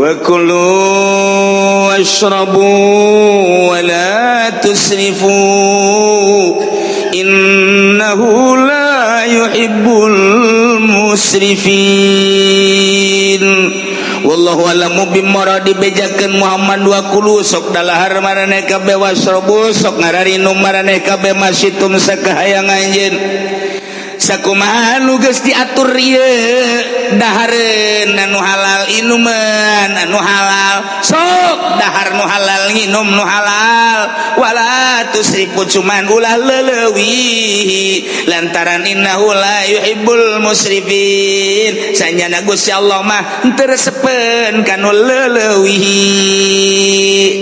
wa kulu washrabu wa la tusrifu innahu la yuhibbul musrifin. Wallahu a'lamu bimmaradi bejakeun Muhammad wa kulu sok dalahar maraneh kabeh wasrobu sok ngararinum maraneh kabeh masitum sakahayang anjeun sakumaha nu geus diatur ieu dahareun anu halal inuman anu halal sok dahar nu halal nginum nu halal wala tusrifu cuman ulah leulewi lantaran innahu la yuhibbul musrifin sanjana Gusti Allah mah teu resepen kanu leulewi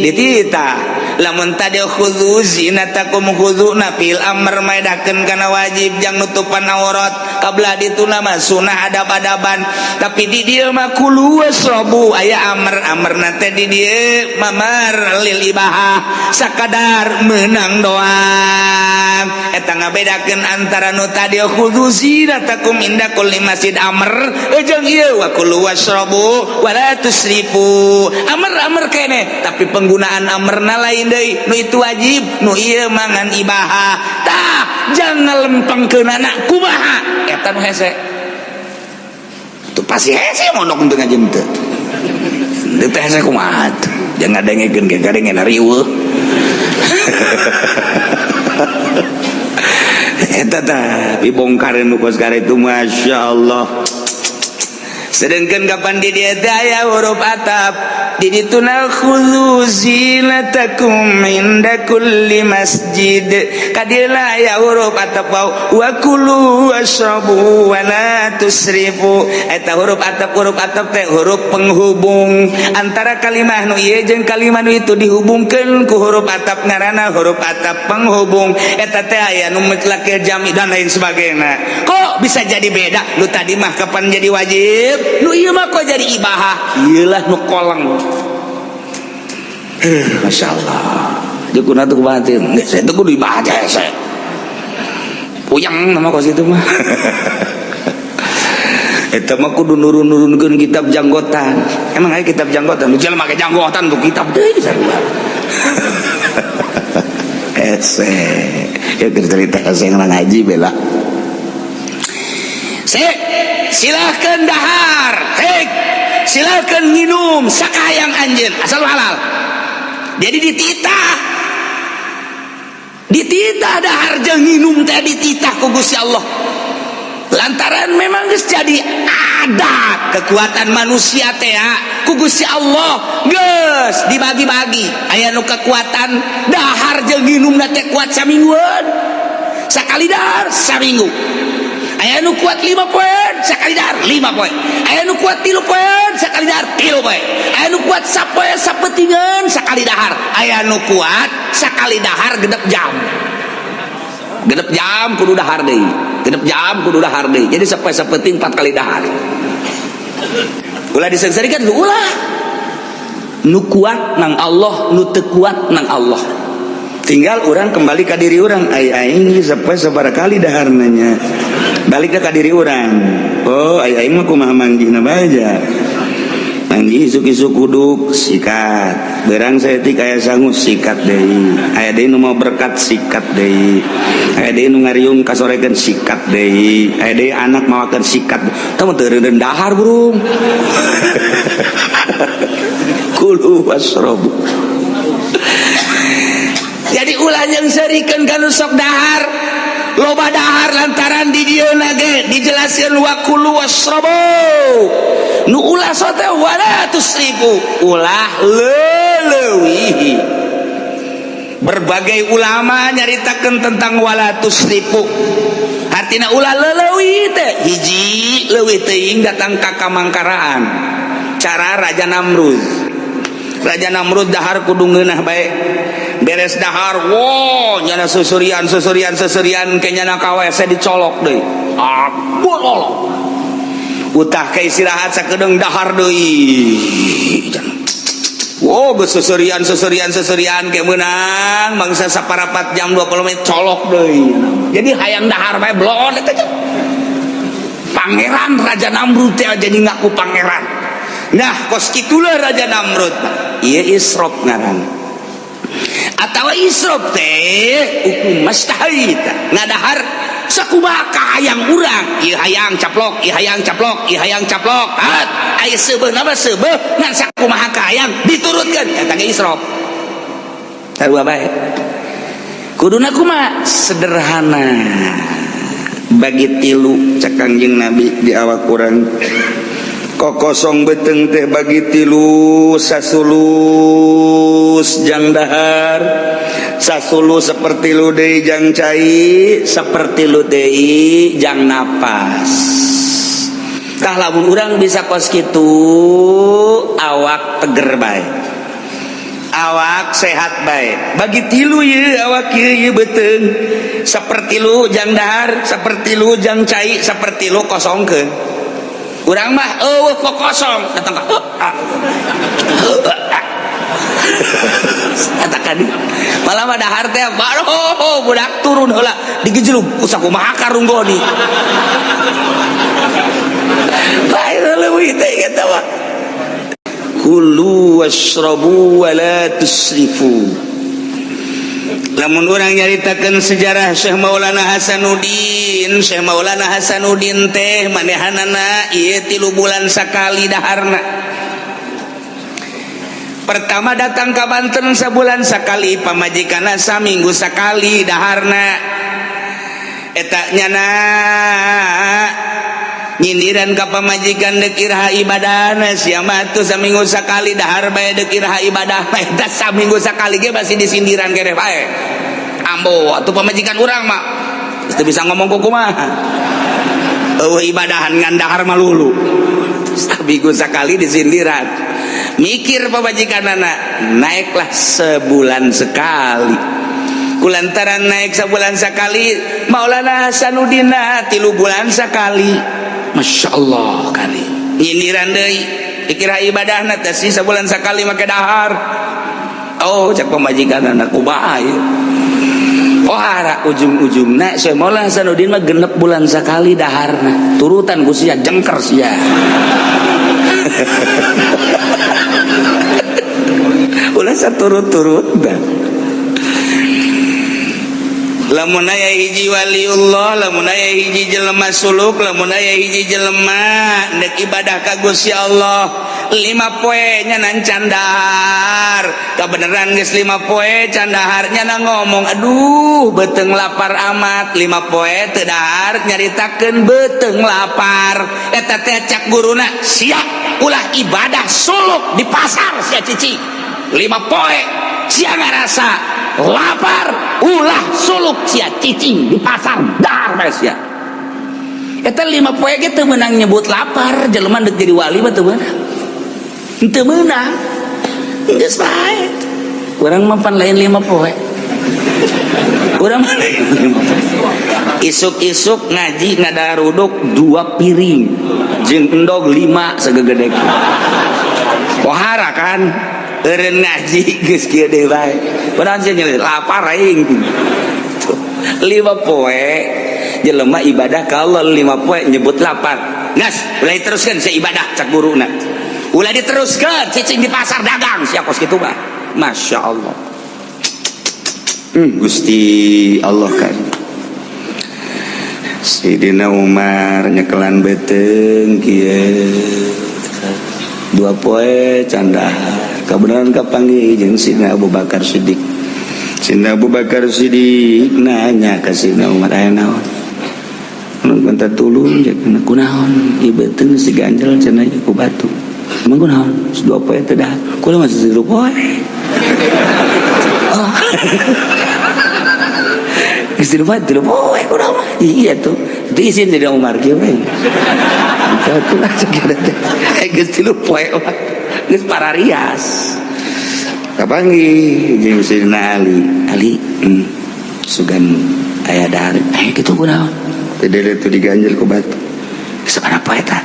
ditita lamun tadi khudzu zinatakum khudzuna fil amr maedakeun kana wajib jang nutupan aurat qabla dituna mah sunah adab-adaban tapi di dieu mah kulu wasrabu aya amr teh di dieu mamar lil ibahah sakadar meunang doang eta ngabedakeun antara nu tadi khudzu zinatakum inda kulli masjid amr jeung ieu wa kulu wasrabu wala tusrifu amr keneh tapi penggunaan amrna lain deui nu itu wajib nu ieu mangan ibahah tah jangan lempengkeun anak kumaha eta nu hese tu pasti hese mondok teu ngajem teu teu hese kumaha jangan ngadengekeun ke gadengen riweuh eta tah dibongkareun nu kos karetu masyaallah. Sedangkan kapan di dia daya huruf atap di dituna khudzu zinatakum inda kulli masjid kadila ya huruf atap wa kulu washrabu wa la tusrifu eta huruf atap teh huruf penghubung antara kalimah nu ieu jeung kalimah nu itu dihubungkeun ku huruf atap ngaranna huruf atap penghubung eta teh aya nu mutlaq jami dan lain sebagainya. Kok bisa jadi beda lu tadi mah kapan jadi wajib nu ieu mah kok jadi ibahah ieulah nu koleng. Masyaallah jukuna tuh kumatin geus eta kudu ibahah saya puyang nama kos itu mah eta mah kudu nurun-nurunkeun kitab janggotan. Emang aya kitab janggotan lu jelema make janggotan tuh kitab deui sarua ese ya cerita ese nang ngaji bela silahkan dahar silahkan minum sakayang anjeun asal halal jadi dititah dahar jeung nginum teh dititah ku Gusti Allah lantaran memang geus jadi adat kekuatan manusia teh ku Gusti Allah geus dibagi-bagi aya nu kekuatan dahar jeung nginumna teh kuat samingguan sakali dahar saminggu aya nu kuat 5 poin sakali dahar 5 poin aya nu kuat 3 poin sakali dahar 3 poin aya nu kuat sapoe sapetingan sakali dahar aya nu kuat sakali dahar genep jam kudu dahar deui jadi sapoe sapeting 4 kali dahar ulah disengsarikeun ulah nu kuat nang Allah nu teu kuat nang Allah tinggal orang kembali ke diri orang aing sapoe sabaraha kali daharna nya balik ke diri orang. Oh aing mah kumaha manggihna baja manggih isuk-isuk kuduk sikat berang saeutik aya sangu sikat deui aya deui nu mau berkat sikat deui aya deui nu ngariung kasorekeun sikat deui aya deui anak mawakeun sikat teu teu reureun dahar burung kulu wasrobu jadi ulah yang serikeun kanu sok dahar loba dahar lantaran di dieu ge dijelaskeun wa kulu wasrabu nu ulah sote wala tusrifu ulah leulewi berbagai ulama nyaritakeun tentang wala tusrifu artina ulah leulewi teh hiji leuwih teuing datang ka kamangkaraan cara Raja Namrud dahar kudu ngeunah bae beres dahar nyana susurian kenyana kawese dicolok deui bololok utah ke istirahat sakedeung dahar deui geus susurian ke meunang bangsa saparapat jam 20 menit colok deui jadi hayang dahar bae blon eta pangeran Raja Namrud teh jadi ngaku pangeran Nah kos kitulah Raja Namrud iya israf ngaran atau israf teh hukum mustahil ngadahar sakumaha hayang urang ieu hayang caplok ieu hayang caplok ieu hayang caplok aya seubeuh na seubeuh ngan sakumaha hayang diturutkeun eta ge israf sarua bae kuduna kumaha sederhana bagi tilu cak Kangjeng Nabi di awak urang kokosong beteng teh bagi tilu sasulus jang dahar sasulus seperti lu deui jang cai seperti lu deui jang napas tah lamun urang bisa kos kitu awak teger bae awak sehat bae bagi tilu ye awak ye beteng seperti lu jang dahar seperti lu jang cai seperti lu kosongkeun urang mah kok kosong datang katakan malah mah dahar teh baru budak turun heula digejlug usah kumaha karunggoni bae leuwih teh eta mah kulu washrabu wa la tusrifu lamun urang nyaritakeun sejarah Syekh Maulana Hasanuddin Syekh Maulana Hasanuddin teh manehanana ieu 3 bulan sakali daharna pertama datang ka Banten sabulan sakali pamajikanna saminggu sakali daharna eta nyana nyindiran ka pamajikan deuk iraha ibadahna sia mah tuh saminggu sakali dahar bae deuk iraha ibadah eta saminggu sakali ge masih disindiran keneh bae ambo atuh pamajikan urang mah teu bisa ngomong kumaha eueuh ibadahan ngan dahar mah lulu saminggu sakali disindiran mikir pamajikanana naiklah sebulan sekali kulantaran naik sebulan sekali Maulana Hasanuddin 3 bulan sekali Masya Allah kali nyindiran deui dikira ibadahna teh sabulan sakali make dahar cak pamajikanana kumaha ieu hara ujung-ujungna Syekh Maulana Hasanuddin mah genep bulan sakali daharna turutan ku sia jengker sia ulah saturut-turut dah lamun aya hiji waliullah lamun aya hiji jelema suluk lamun aya hiji jelema dek ibadah ka Gusti Allah 5 poe nya nan candahar kabeneran geus 5 poe candahar nya ngomong aduh beteung lapar amat 5 poe teu dahar nyaritakeun beteung lapar eta teh cak guruna sia ulah ibadah suluk di pasar sia cicing 5 poe sia ngarasa lapar ulah suluk sia cicing di pasar dar sia eta 5 poe ge teu meunang nyebut lapar jelema deuk jadi wali mah teu meunang teu meunang geus bae urang mah pan lain 5 poe urang mah isuk-isuk ngaji ngadaruduk 2 piring jeung endog 5 sagegedeg pohara kan eureun ngaji geus kieu deui bae padahal sia nyeuh lapar aing 5 poe jelema ibadah ka Allah 5 poe nyebut lapar gas ulah diteruskeun sia ibadah cak guruna ulah diteruskeun cicing di pasar dagang sia kos kitu mah Masya Allah Gusti Allah kan Sayyidina Umar nyekelan beteung kieu 2 poe candahar kebenaran kapanggih jeung Sidina Abu Bakar Siddiq. Sidina Abu Bakar Siddiq nanya ka Sidina Umar aya naon? Nu minta tulung jeung kunaon? Ieu beuteung si ganjel cenah ku batu. Emang kunaon? 2 poe teh dah. Kunaon masih 2 poe? Oh. Istri buat 3 poe kunaon? Iya tuh. Itu izin Sidina Umar kieu we. Satu lah cek teh. Geus 3 poe. Geus pararias kapanggih jeung Sidina Ali sugan aya dahar kitu kunaon teh itu diganjel ku batu sabaraha poe eta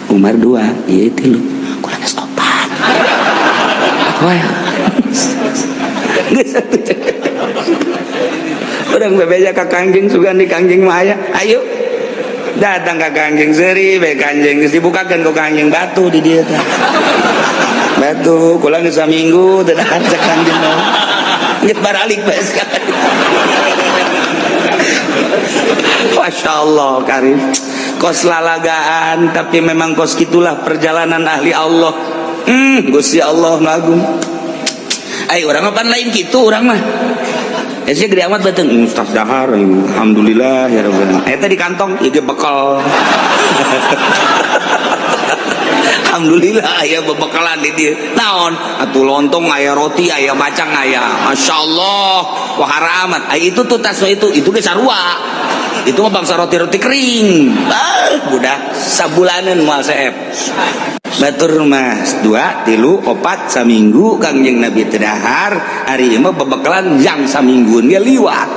Umar 2 ieu 3 kunaon geus 4 poe geus satu urang bebeja ka Kangjeng sugan di Kangjeng mah aya ayo datang ke Kanjeng Seri bae Kanjeng geus dibukakeun ku Kanjeng batu di dieu teh batu kulang geus saminggu teu dahar cek Kanjeng geus baralik bae sekali. Masya Allah karim kos lalagaan tapi memang kos gitulah perjalanan ahli Allah. Gusti Allah ngagung ai urang mah lain kitu urang mah sia gede amat beuteung ustaz dahar alhamdulillah ya rabbal eta di kantong ieu bekal. Alhamdulillah aya bebekalan di dieu naon atuh lontong aya roti aya bacang aya masyaallah wahara amat ai itu tuh tas itu ge sarua itu mah bangsa roti-roti kering budak sabulanan moal seep batur mas 2, 3, 4 saminggu Kangjeng Nabi teu dahar ari ieu mah bebekalan jang samingguan ge liwat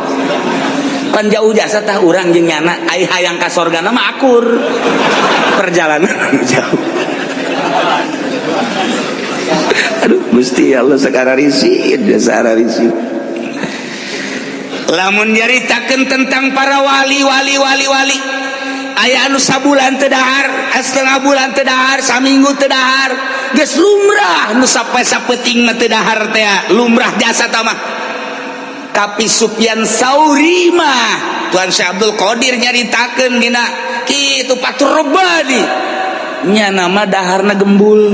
pan jauh jasa tah urang jeung nyana ai hayang ka sorgana mah akur perjalanan jauh. Aduh Gusti Allah sakara risid dasar risid lamun nyaritakeun tentang para wali aya anu sabulan teu dahar setengah bulan teu dahar saminggu teu dahar geus lumrah nu sape-sapeting mah teu dahar teh lumrah jasa tah mah tapi Sufyan Tsauri mah Tuan Syekh Abdul Qadir nyaritakeun dina kitu Fathur Rabbani nya nama daharna gembul.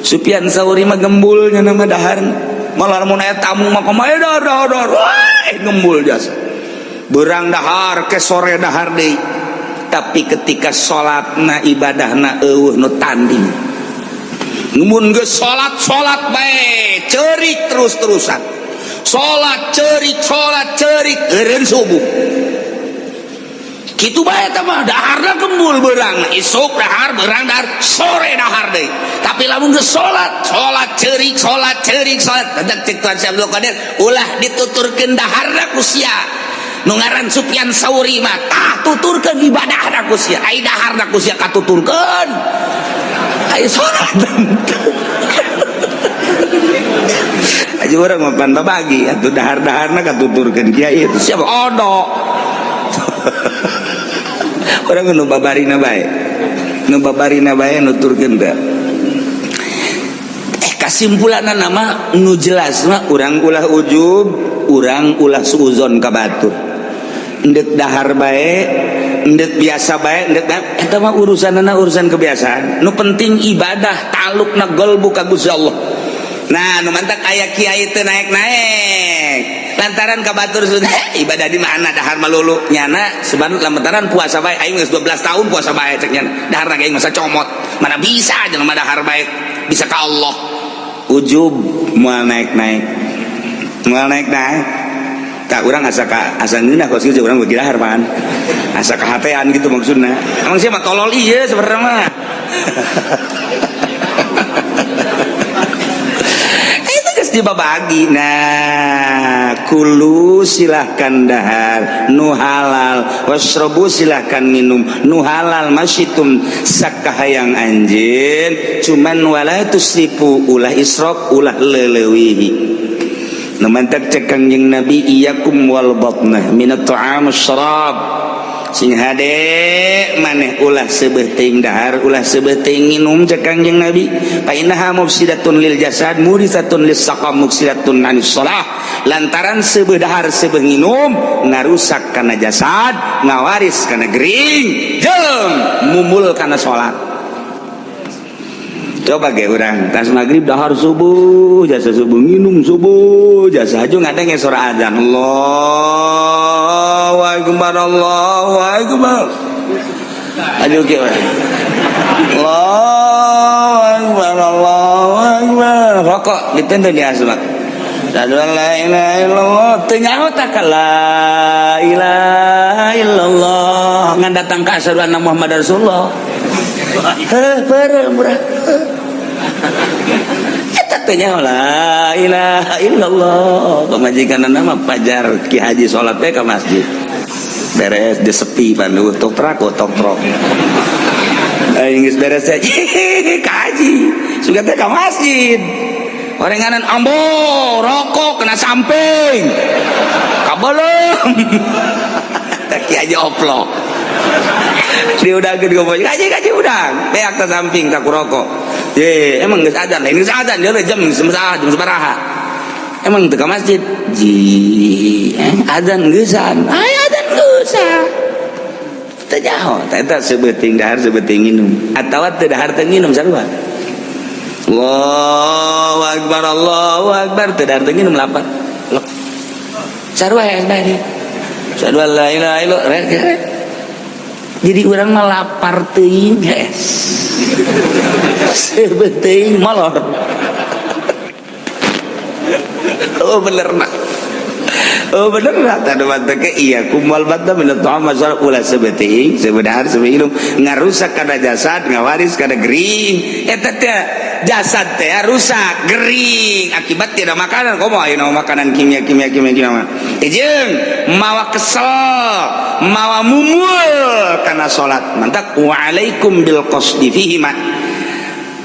Sufyan Tsauri mah gembul nya nama daharna malah mun aya tamu mah kumaha dahar gembul jasa beurang dahar ke sore dahar deui tapi ketika salatna ibadahna eueuh nu tanding mun geus salat bae ceurik terus-terusan salat ceurik eureun subuh kitu bae eta mah daharna gembul beurang isuk dahar beurang dahar sore dahar deui tapi lamun geus salat ceurik dadak cek Tuan Syekh Abdul Qadir ulah dituturkeun daharna ku sia nu ngaran Sufyan Tsauri mah tah tuturkeun ibadahna ku sia ai daharna ku sia katuturkeun ai salat aja urang mah pan babagi atuh dahar-daharna katuturkeun kiai itu siapa odo. Orang nu babarina bae nuturkeun teh kasimpulanna nama nu jelasna urang ulah ujub urang ulah suuzon ka batur endek dahar bae endek biasa bae endek eta mah urusanna urusan kebiasaan nu penting ibadah talukna qalbu ka Gusti Allah. Nah nu mantak aya kiai teu naek-naek lantaran ka batur sudah ibadah di mana dahar malulu nyana sebanut lantaran puasa bae aing geus 12 tahun puasa bae cek nyana dahar aing masa comot mana bisa jelema dahar bae bisa ka Allah ujub moal naik-naik tak urang asa ngeunah kos kieu urang beuki dahar pan asa kahatean gitu maksudna emang siapa tolol ieu sebenarnya mah itu geus dibabagi. Nah kulu silahkan dahar nu halal wasrobu silahkan minum nu halal masyitum sakahayang anjeun cuman wala tusrifu ulah israf ulah leulewihi. Namantak cek Kangjeng Nabi iyakum wal batnah minat ta'am syarab sing hade maneh ulah seubeuh teuing dahar ulah seubeuh teuing nginum cek Kangjeng Nabi fa innaha mufsidatun lil jasad murisatun lis saqam mufsidatun anis shalah lantaran seubeuh dahar seubeuh nginum ngarusak kana jasad ngawaris kana gering jeung mumul kana salat. Coba ge urang tas maghrib dahar subuh jasa subuh nginum subuh jasa haju ngadenge suara azan Allahu akbar aduh ge Allahu akbar rokok diteu di asma la ilaha illallah teu nyaho tak la ilaha illallah ngadatang ka asyhadu anna muhammadar rasulullah murah eta teh nya la ilaha illallah pamajikan nama pajar Ki Haji salat teh ka masjid beres di sepi pan utuk truk aing geus beres ka haji suga teh ka masjid orenganan ambo rokok kena samping kabelem Ki Haji oplok diudangkeun gopoy kaji udang beak ta samping tak rokok ye emang geus adzan lain geus adzan jam sabaraha emang teu ka masjid adzan geusan adzan geusan teu nyaho eta sebeuting dahar sebeuting nginum atawa teu dahar teu nginum sarua Allahu akbar teu dahar teu nginum lapan sarua dari sarua la ilaha illallah jadi orang mah lapar teuing guys sebeuting molor oh bener nak tadi manteke iya kumal bata minat ta'am masyarakat ulah sebeuting sebenarnya sebelum ngarusak kada jasad ngawaris kada gering eta teh jasad teh rusak gering akibat tidak makanan komo ayeuna makanan kimia mah jeung mawa kesel mawa mumul kana salat mantak waalaikum bil qasdi fihi ma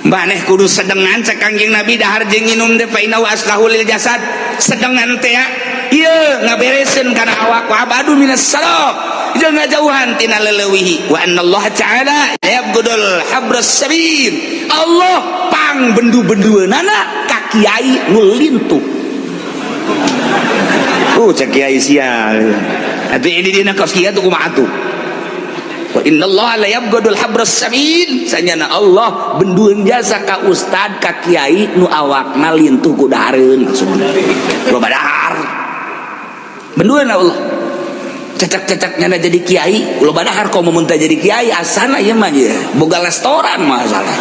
maneh kudu sedengan cek Kangjeng Nabi dahar jeung nginum teh fa inna aslahu lil jasad sedengan teh ieu ngabereseun kana awak wa abadu minas sarab jeung ngajauhan tina leuwih wa annallaha ta'ala yabghudul habras sabil Allah pang bendu-bendueunana ka kiai nu lintuh cek kiai sia atuh ini dina kaos kiai tuh kumaha atuh wa innallaha la yabghudul habras sabil sanyana Allah bendueun jasa ka ustad ka kiai nu awakna lintuh ku dahareun maksudna loba dahar bendueun Allah cecak-cecaknya jadi kiai loba dahar komo mun teh jadi kiai asana ieu mah ye boga restoran masalah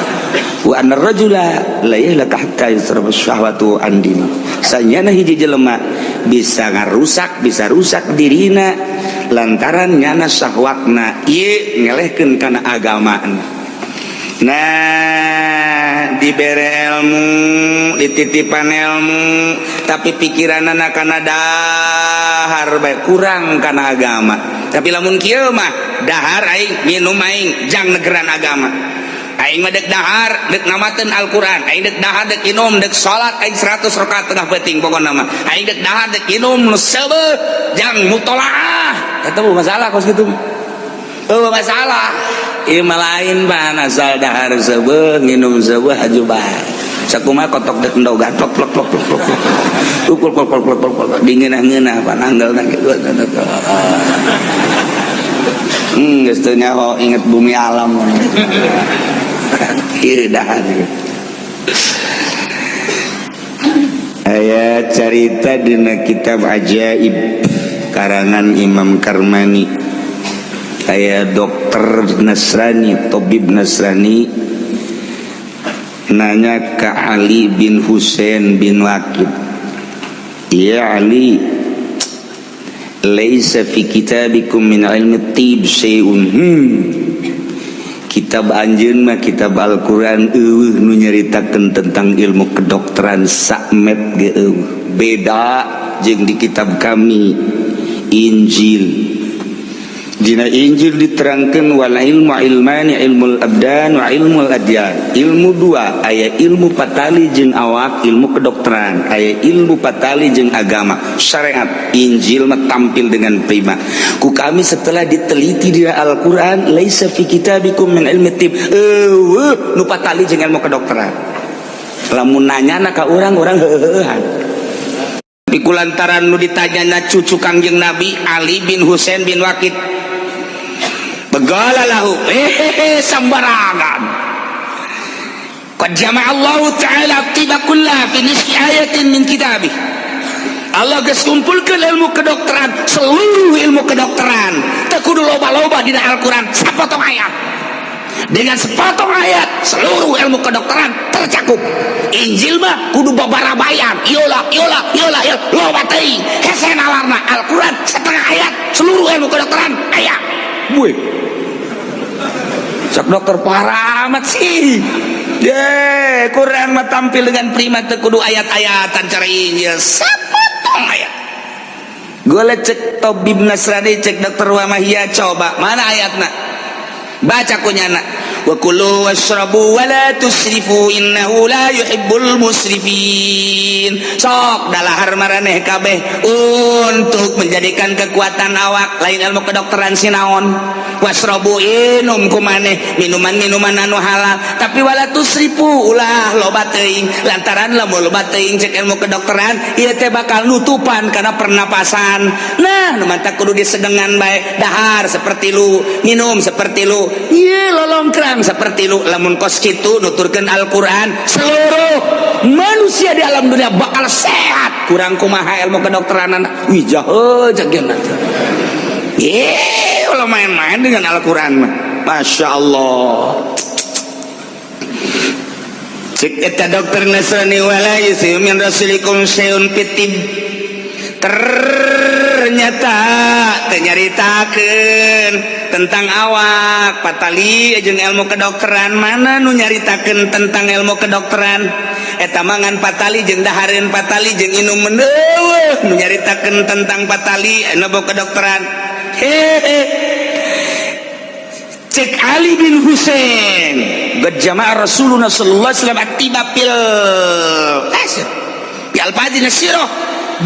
wa annar rajula la yahlaka hatta yusraba syahwatu andina sanyana hiji jelema bisa ngarusak bisa rusak dirina lantaran nyana syahwatna ieu ngelehkeun kana agamana nah dibere ilmu dititipan ilmu tapi pikiranana kana dahar bae kurang kana agama tapi lamun kieu mah dahar aing minum aing jang negeran agama aing mah dek dahar dek ngamateun Al-Qur'an aing dek dahar dek inum dek salat aing 100 rakaat tengah penting pokona mah aing dek dahar dek inum nu seubeuh jang mutolaah eta masalah kos kitu masalah ieu mah lain pan asal dahar seubeuh nginum seubeuh hajubah sakumaha kotok dek endog gatok plok ukul kol dingeunah-ngeunah pananggalna kitu geus teu nyaho inget bumi alam ieu dahar aya carita dina kitab ajaib karangan Imam Karmani aya dokter Nasrani tabib Nasrani nanya ke Ali bin Husain bin Waqid ya Ali laisa fi kitabikum min ilmi tib syai'un kitab anjeun mah kitab Al-Qur'an eueuh nu nyaritakeun tentang ilmu kedokteran sakmet ge eueuh beda jeung di kitab kami Injil dina Injil diterangkan wal ilmu ilmani ilmul abdan wa ilmul adyan ilmu dua aya ilmu patali jeung awak ilmu kedokteran aya ilmu patali jeung agama syariat Injil mah tampil dengan prima ku kami setelah diteliti di Al-Qur'an laisa fi kitabikum min ilmi tib nu patali jeung ilmu kedokteran lamun nanyana ka urang heeueuhan tapi kulantaran nu ditanyana cucu Kangjeng Nabi Ali bin Husain bin Waqid begala lahu sambarangan qad jama'a Allah ta'ala tiba kullah fi nisfi ayatin min kitabih Allah geus kumpulkeun ilmu kedokteran seluruh ilmu kedokteran teu kudu loba-loba dina Al-Qur'an sapotong ayat dengan sepotong ayat seluruh ilmu kedokteran tercakup Injil mah kudu babarabayan iyalah loba teuing hese nalarna Al-Qur'an setengah ayat seluruh ilmu kedokteran aya buih sok dokter parah amat sih Quran mah tampil dengan prima teu kudu ayat-ayatan cara Injil sapotong ayat gole cek tabib Nasrani cek dokter Wamahia coba mana ayatna baca kunyana wa kulu washrabu wa la tusrifu innahu la yuhibbul musrifin. Sok dalahar maraneh kabeh untuk menjadikan kekuatan awak lain ilmu kedokteran sinaon. Washrabu inum kumaneh minuman-minuman anu halal tapi wala tusrifu ulah loba teuing lantaran lamun loba teuing cek ilmu kedokteran ieu teh bakal nutupan karena pernapasan. Nah nu mantap kudu disedengan bae dahar seperti lu minum seperti lu ieu lolongkrang seperti lu lamun kos kitu nuturkeun Al-Qur'an seluruh manusia di alam dunia bakal sehat kurang kumaha ilmu kedokteran wih jahe jageuna ulah main-main dengan Al-Qur'an mah Masya Allah. Cik eta dokter Nasrani wala yusim min rasulikum syai'un pitib ternyata nyaritakeun tentang awak patali jeung ilmu kedokteran mana nu nyaritakeun tentang ilmu kedokteran eta mangan patali jeung dahareun patali jeung inum mendeuh nu nyaritakeun tentang patali ilmu kedokteran. Cek Ali bin Husain berjamaah Rasulullah sallallahu alaihi wasallam atiba pil fajr sirah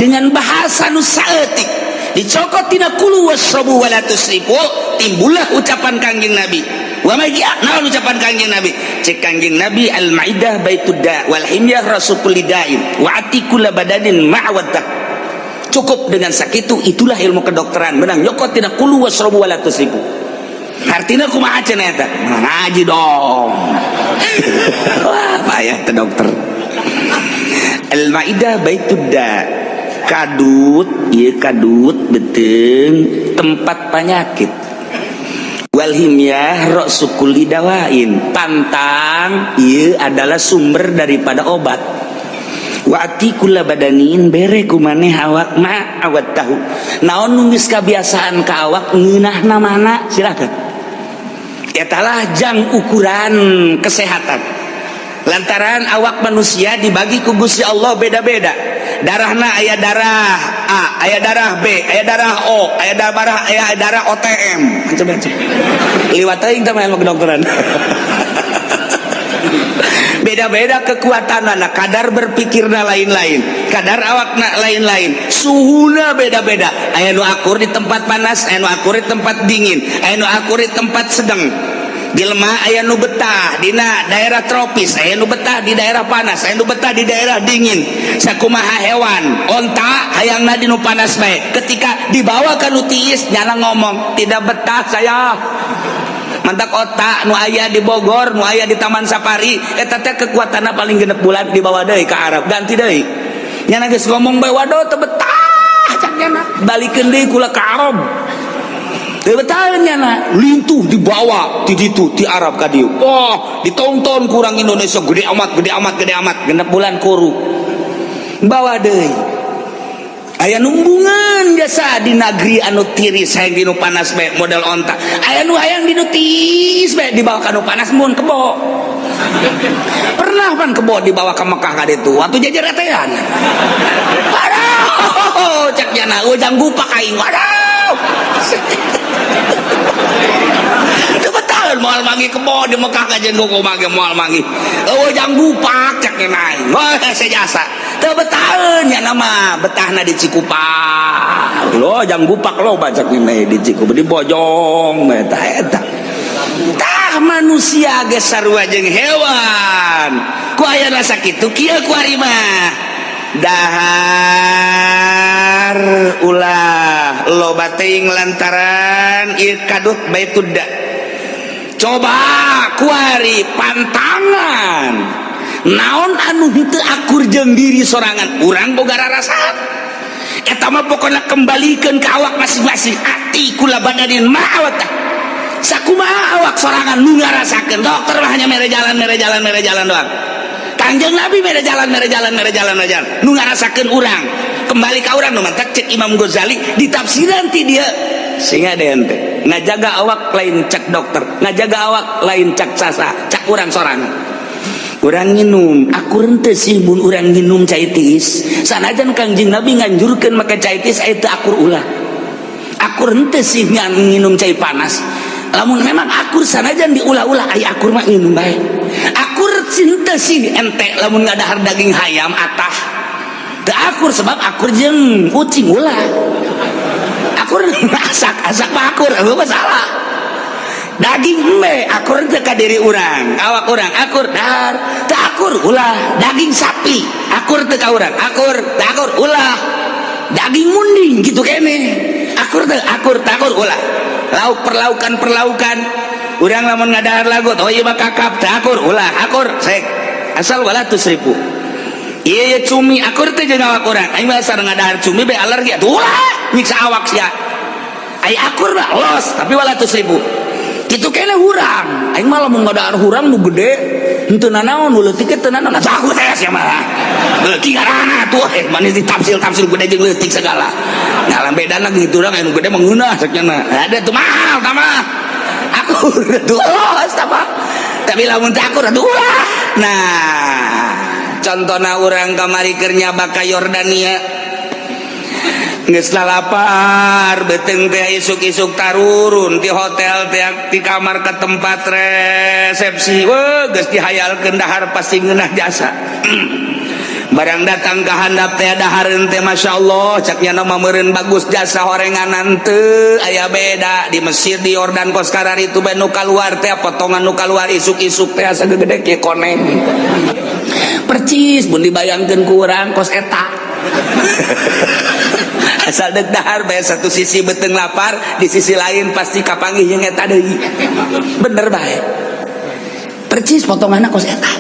dengan bahasa nu saeutik dicokot tina kulu wasrabu wala tusrifu timbullah ucapan Kangjeng Nabi wa magia naon ucapan Kangjeng Nabi cek Kangjeng Nabi al-maidah baitud wal himyah rasul lidain wa atikul badanin ma'awadah. Cukup dengan sakitu itulah ilmu kedokteran menang nyokot tina kulu wasrabu wala tusrifu. Artinya kumaha cenah eta? Ngaji dong. Wah, payah teh dokter. Al-Maidah baitud kadut, ieu kadut beteung tempat penyakit. Wal himyah ra'su kulli dawain. Pantang ieu adalah sumber daripada obat. Wa atikul badanin bere kumaneh awak ma awat tahu. Naon nu geus kabiasaan ka awak ngeunahna mana silakan. Etalah jang ukuran kesehatan lantaran awak manusia dibagi ku Gusti Allah beda-beda darahna aya darah A aya darah B aya darah O aya darah OTM macam-macam liwat teuing teh ilmu kedokteran beda-beda kekuatanana kadar berpikirna lain-lain kadar awakna lain-lain suhuna beda-beda aya nu akur di tempat panas aya nu akur di tempat dingin aya nu akur di tempat sedang jelema aya nu betah dina daerah tropis aya nu betah di daerah panas aya nu betah di daerah dingin sakumaha hewan onta hayangna di nu panas bae ketika dibawa ka nu tiis nyana ngomong tidak betah saya mantak otak nu aya di Bogor nu aya di Taman Safari eta teh kekuatanna paling genep bulan dibawa deui ka Arab ganti deui nyana geus ngomong bae waduh teu betah cak nyana balikeun deui kula ka Arab teu betah nyana lintuh dibawa ti ditu ti Arab ka dieu oh ditonton kurang Indonesia gede amat genep bulan kuru bawa deui aya numbungan jasa di negeri anu tiris hayang dinu panas bae model onta aya nu hayang dinu tiis bae dibawa ka anu panas mun kebo pernah pan kebo dibawa ka Mekah ka ditu waktu jajar etean aduh cak jana ujang gupak aing aduh teu betal moal mangi kebo di Mekah ka jeung koko mage moal mangi ujang gupak cak jana aing wah sejasa teu betal nya nama betahna di Cikupa lo jang gupak lo baca kene di Cikupa di Bojong eta tah manusia ge sarua jeung hewan ku aya rasa kitu kieu ku ari mah dahar ulah loba teuing lantaran ieu kadut baitud coba ku ari pantangan naon anu henteu akur jeung diri sorangan urang boga rarasaan eta mah pokona kembalikan ke awak masing-masing ati kula badanin ma'awatah sakumaha awak sorangan nu ngarasakeun dokter mah hanya mere jalan doang Kangjeng Nabi mere jalan nu ngarasakeun urang kembali ka urang nu mantap cek Imam Ghazali di tafsiran ti dia sehingga dente ngajaga awak lain cek dokter ngajaga awak lain cek sasa cek urang sorangan urang nginum aku rente sih mun urang nginum cai tiis sanajan Kangjeng Nabi nganjurkeun make cai tiis eta akur ulah aku rente sih nginum cai panas lamun memang akur sanajan diulah-ulah aya akur mah ngeun bae akur cinta sih ente lamun ngadahar daging hayam atah teu akur sebab akur jeung kucing ulah akur asak mah akur apa masalah daging embe akur teu ka diri urang awak urang akur dahar teu akur ulah daging sapi akur teu ka urang akur teu akur ulah daging munding gitu kene akur teu akur teu akur ulah lauk perlaukan urang lamun ngadahar lagut oh ieu mah kakap teu akur ulah akur sek asal 200.000 ieu cumi akur teh jeung awak urang aing mah asal ngadahar cumi be alergi atuh ulah nyiksa awak sia ai akur mah los tapi 200.000 kitu kene hurang aing mah lamun ngadahar hurang nu gede henteu nanaon nu leutik teh nanaon asa aku teh sia mah leutik ngaranna tuh mani ditafsir gede jeung leutik segala ngaran bedana gitu urang anu gede mah ngeunah sakjana ada tuh mahal tah mah akur tuh los tah mah tapi lamun teh akur atuh ulah nah contohna urang kamari keur nyaba ka Yordania geus lalapar beuteung teh isuk-isuk tarurun ti hotel teh ti kamar ke tempat resepsi geus dihayalkeun dahar pasti ngeunah jasa barang datang ka handap teh dahareun teh masyaallah cak nya mah meureun bagus jasa horenganan teu aya beda di Mesir di Yordan kos karar itu bae nu kaluar teh potongan nu kaluar isuk-isuk teh asa gede ke koneng percis mun dibayangkeun ku urang kos eta asal deuk dahar bae satu sisi beuteung lapar di sisi lain pasti kapanggih jeung eta deui bener bae percis potonganna kos eta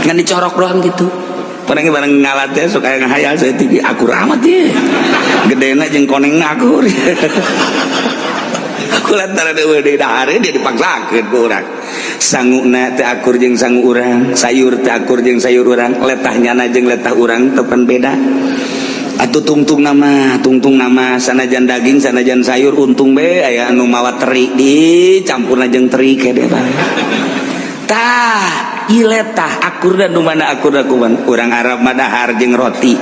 ngan dicorok doang gitu barang ngalat teh sok aya ngahayal saya tinggi akur amat ye gedena jeung konengna akur aku lantaran deui dahar dia dipaksakeun ku urang sanguna teh akur jeung sangu urang sayur teh akur jeung sayur urang letahnyana jeung letah urang tepan beda atuh tungtung nama sanajan daging sanajan sayur untung be aya anu mawa teri dicampurna jeung teri kede bae tah iletah akur dan nu mana akur kuman urang Arab mah dahar jeung roti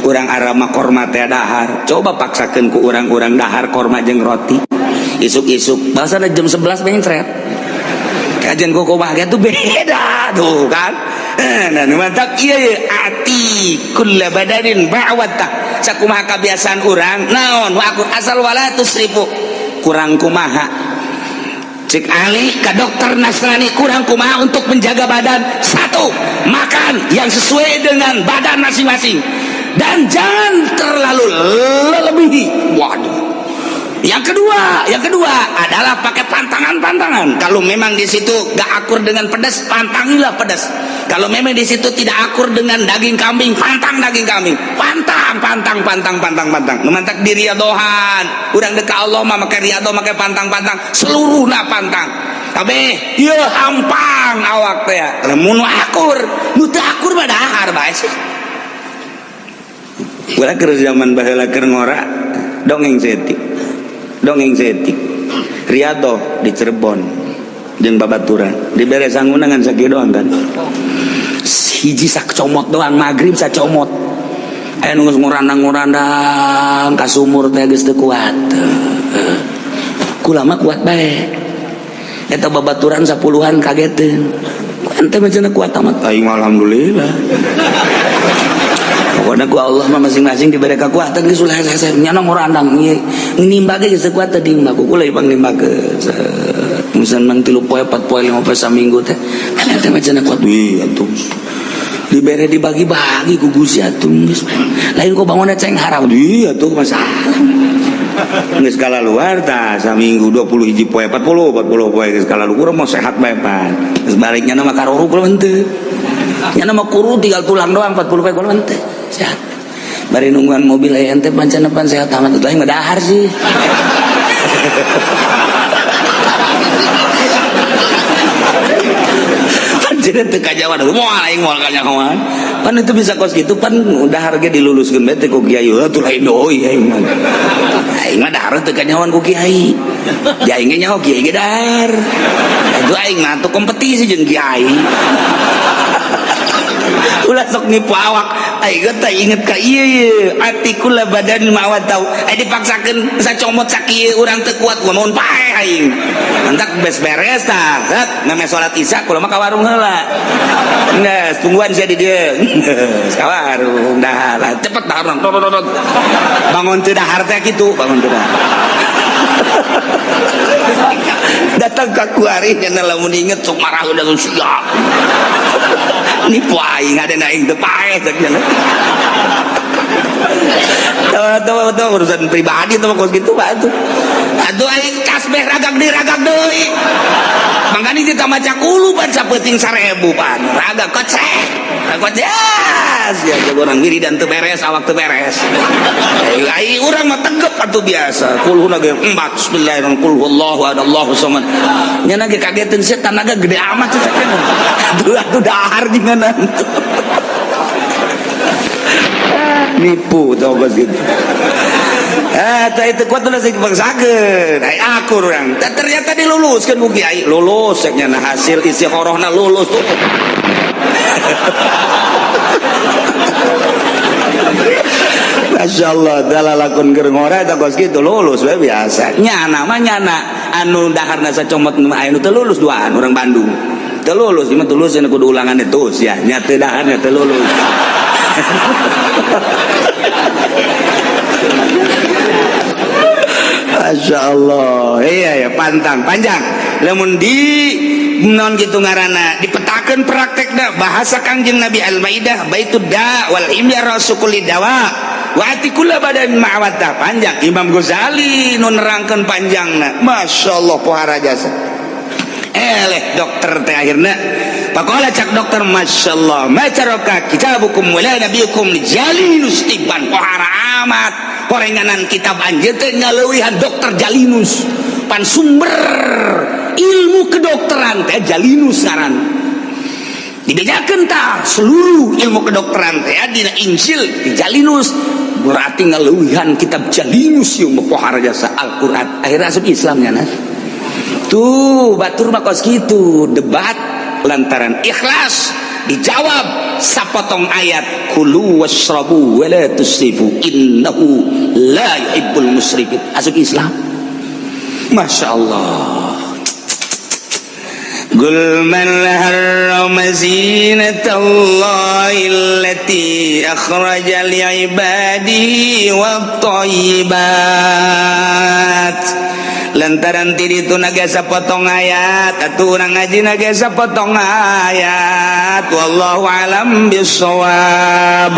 urang Arab mah korma teh dahar coba paksakeun ku urang-urang dahar korma jeung roti isuk-isuk bahasana jam 11 mencret kajian koko mah gitu beda tuh kan nah mantap iya ati kulla badarin ba'wata sakumaha kebiasaan urang naon wa akur asal 200.000 kurang kumaha cek alih ke dokter Nasrani kurang kumaha untuk menjaga badan satu makan yang sesuai dengan badan masing-masing dan jangan terlalu lebih waduh yang kedua adalah pakai pantangan kalau memang di situ gak akur dengan pedas pantangilah pedas kalau memang di situ tidak akur dengan daging kambing pantang daging kambing pantang memantak diri riadohan urang deka Allah mah make riado make pantang seluruhna pantang kabeh ieu hampang awak teh lamun akur nu teu akur mah dahar bae sih ulah keur zaman baheula keur ngora dongeng setik riado di Cirebon jeung babaturan dibere sangguna ngan sakieu doang kan hiji sak comot doang magrib sacomot aya nu ngurandang ka sumur teh geus teu kuat kula mah kuat bae eta babaturan 10-an kageteun ente mah cenah kuat amat aing alhamdulillah pokoknya ku Allah mah masing-masing diberi kekuatan geus ulah hese nyana ngurandang nimba ge geus kuat teh nimba ku kula ipang nimba ke misalnya 3 poe 4 poe 5 poe saminggu teh kan teh mah cenah kuat we atuh dibere dibagi-bagi ku Gusti atuh geus lain ku bangunna ceng haram ieu atuh masalah geus skala luar tah saminggu 20 hiji poe 40 poe geus skala luar mah sehat bae pan geus baliknya mah karuru kula henteu nya mah kuru tinggal tulang doang 40 poe kula henteu sehat bari nungguan mobil ente pancana pan sehat amat teh mah dahar sih pancen teu kajawan moal aing moal ka nyahoan pan itu bisa kos kitu pan dahar ge diluluskeun bae teh ku kiai atuh lain deui aing mah dahar teu kanyawan ku kiai di aing ge nyaho kiai ge dahar itu aing mah teu kompetisi jeung kiai ulah sok nipu awak aing teh inget ka ieu ati kula badan mawat tau dipaksakeun sacomot sakieu urang teu kuat ngomong pae aing antak beres tah zat meme salat isya kula mah ka warung heula geus tungguan sia di dieu ka warung dahar cepet dahar bangun teu dahar teh kitu bangun teu dahar datang ka kuari nya lamun inget sok marah udah siap nipu aing ada aing teu pae sakjana tahu urusan pribadi tuh kos gitu Pak tuh aduh aing kasbeh ragag deui mangkani kita maca kulu pan sapeting 1000 pan ragag kocek jas ya orang wiridan teu beres awak teu beres ai urang mah tegep atuh biasa kulhuna ge embat bismillahirrahmanirrahim qul huwallahu ahad Allahu samad nya ge kageteun setan naga gede amat cekeun atuh dahar gimana nipu tau bos gitu tadi itu kuat udah saya dipaksakan aku orang ternyata diluluskan buki ai lulus seknya nah hasil isi horohna lulus tuh Masya Allah dalalakun gerengora tak kos gitu lulus biasa nyana mah nyana anu daharna sacomot anu teu lulus duaan orang Bandung teu lulus cuma teu lulus anu kudu ulangan itu ya nya teu daharna teu lulus Masya Allah iya ya pantang panjang lamun di non gitu ngarana dipetakeun praktekna bahasa Kangjeng Nabi Al-Maidah baitud da wal imya rasukul dawa wa atikula badan ma'awata panjang Imam Ghazali nun nerangkeun panjangna Masya Allah pohara jasa dokter teh akhirna pakola cak dokter Masya Allah macaroka kitabukum wala nabiyukum Jalinus Tiban pohara amat korenganan kitab anjeun teh ngaleuwihan dokter Jalinus pan sumber ilmu kedokteran teh Jalinus ngaran dibedakeun tah seluruh ilmu kedokteran teh dina Injil di Jalinus berarti ngaleuwihan kitab Jalinus ieu pohara jasa Al-Qur'an akhirnya asup Islamnya nah tuh batur makos gitu debat lantaran ikhlas dijawab sapotong ayat kulu wasrabu wala tusrifu innahu la yuhibbul musrifin asup Islam Masya Allah Qul man harrama zinatallahi allati akhraja li'ibadihi wat thayyibat lantaran tiri itu naga sapotong ayat atuh urang ngaji naga sapotong ayat wallahu alam bisawab